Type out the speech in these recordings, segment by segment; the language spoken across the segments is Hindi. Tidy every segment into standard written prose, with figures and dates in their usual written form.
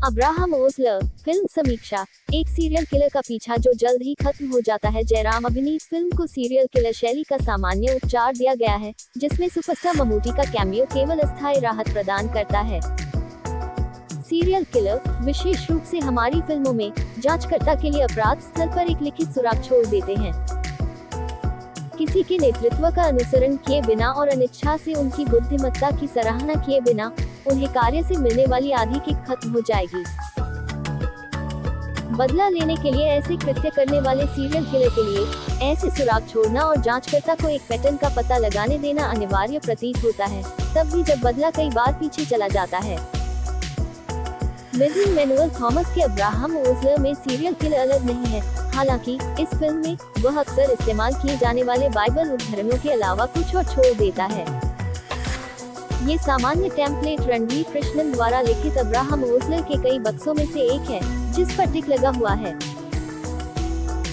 अब्राहम ओस्लर फिल्म समीक्षा। एक सीरियल किलर का पीछा जो जल्द ही खत्म हो जाता है। जयराम अभिनीत फिल्म को सीरियल किलर शैली का सामान्य उपचार दिया गया है, जिसमें सुपरस्टार ममूटी का कैमियो केवल अस्थायी राहत प्रदान करता है। सीरियल किलर विशेष रूप से हमारी फिल्मों में जांचकर्ता के लिए अपराध स्थल पर एक लिखित सुराग छोड़ देते हैं। किसी के नेतृत्व का अनुसरण किए बिना और अनिच्छा से उनकी बुद्धिमत्ता की सराहना किए बिना उन्हें कार्य से मिलने वाली आधी किक खत्म हो जाएगी। बदला लेने के लिए ऐसे कृत्य करने वाले सीरियल किलर के लिए ऐसे सुराग छोड़ना और जांचकर्ता को एक पैटर्न का पता लगाने देना अनिवार्य प्रतीत होता है, तब भी जब बदला कई बार पीछे चला जाता है। मिथुन मैनुअल थॉमस के अब्राहम ओस्लर में सीरियल किलर अलग नहीं है। हालांकि इस फिल्म में वह अक्सर इस्तेमाल किए जाने वाले बाइबल उद्धरणों के अलावा कुछ और छोड़ देता है। ये सामान्य टेम्पलेट रणवीर कृष्णन द्वारा लिखित अब्राहम ओस्लर के कई बक्सों में से एक है, जिस पर टिक लगा हुआ है।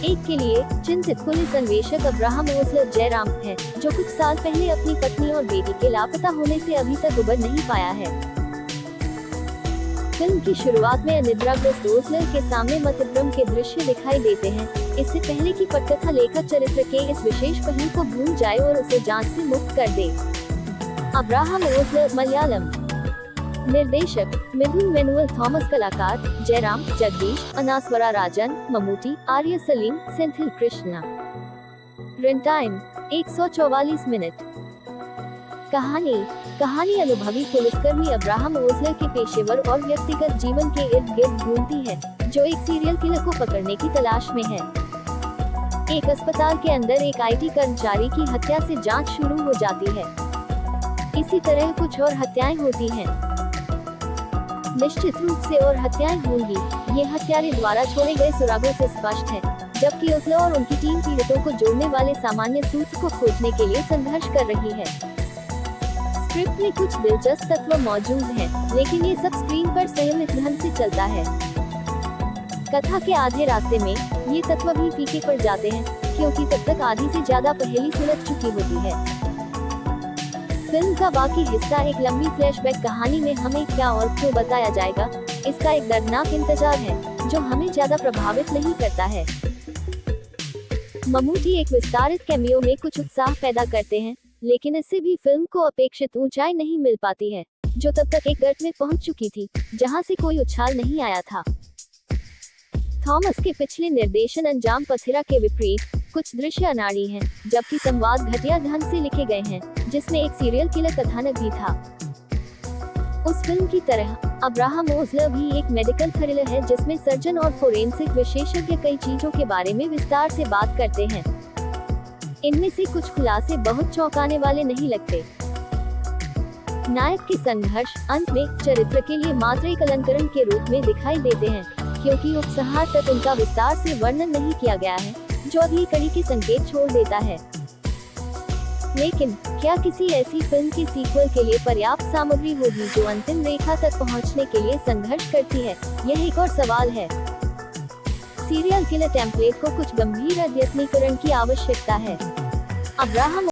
एक के लिए चिंतित पुलिस अन्वेषक अब्राहम ओस्लर जयराम है, जो कुछ साल पहले अपनी पत्नी और बेटी के लापता होने से अभी तक उबर नहीं पाया है। फिल्म की शुरुआत में अनिद्राग्रस्त ओस्लर के सामने मतभ्रम के दृश्य दिखाई देते हैं, इससे पहले कि पटकथा लेखक चरित्र के इस विशेष पहलू को भूल जाए और उसे जांच से मुक्त कर दे। अब्राहम ओस्लर मलयालम। निर्देशक मिथुन मैनुअल थॉमस। कलाकार Jayaram, Jagadish, Anaswara Rajan, Mammootty, Arya Salim, Senthil Krishna. Run time 144 minute. कहानी अनुभवी पुलिसकर्मी अब्राहम ओस्लर के पेशेवर और व्यक्तिगत जीवन के इर्द गिर्द घूमती है, जो एक सीरियल किलर को पकड़ने की तलाश में है। एक अस्पताल के अंदर एक आईटी कर्मचारी की हत्या से जांच शुरू हो जाती है। इसी तरह कुछ और हत्याएं होती हैं। निश्चित रूप से और हत्याएं होंगी, ये हत्यारे द्वारा छोड़े गए सुरागों से स्पष्ट है, जबकि ओस्लर और उनकी टीम पीड़ितों को जोड़ने वाले सामान्य सूत्र को खोजने के लिए संघर्ष कर रही है। स्क्रिप्ट में कुछ दिलचस्प तत्व मौजूद हैं, लेकिन ये सब स्क्रीन पर संयमित ढंग से चलता है। कथा के आधे रास्ते में ये तत्व भी फीके पड़ जाते हैं, क्योंकि तब तक आधी से ज्यादा पहेली सुलझ चुकी होती है। फिल्म का बाकी हिस्सा एक लंबी फ्लैशबैक कहानी में हमें क्या और क्यों बताया जाएगा, इसका एक दर्दनाक इंतजार है, जो हमें ज्यादा प्रभावित नहीं करता है। ममूटी एक विस्तारित कैमियो में कुछ उत्साह पैदा करते हैं, लेकिन इससे भी फिल्म को अपेक्षित ऊंचाई नहीं मिल पाती है, जो तब तक एक गर्त में पहुंच चुकी थी, जहां से कोई उछाल नहीं आया था। थॉमस के पिछले निर्देशन अंजाम पथिरा के विपरीत कुछ दृश्य अनाड़ी हैं, जबकि संवाद घटिया ढंग से लिखे गए हैं, जिसमें एक सीरियल किलर कथानक भी था। उस फिल्म की तरह अब्राहम ओस्लर भी एक मेडिकल थ्रिलर है, जिसमें सर्जन और फोरेंसिक विशेषज्ञ कई चीजों के बारे में विस्तार से बात करते हैं। इनमें से कुछ खुलासे बहुत चौंकाने वाले नहीं लगते। नायक के संघर्ष अंत में चरित्र के लिए मात्र एक अलंकरण के रूप में दिखाई देते हैं, क्योंकि उपसंहार तक उनका विस्तार से वर्णन नहीं किया गया है, जो अगली कड़ी के संकेत छोड़ देता है। लेकिन क्या किसी ऐसी फिल्म के सीक्वल के लिए पर्याप्त सामग्री होगी जो अंतिम रेखा तक पहुंचने के लिए संघर्ष करती है? यह एक और सवाल है। सीरियल किलर टेम्पलेट को कुछ गंभीर अद्यतनीकरण की आवश्यकता है। अब्राहम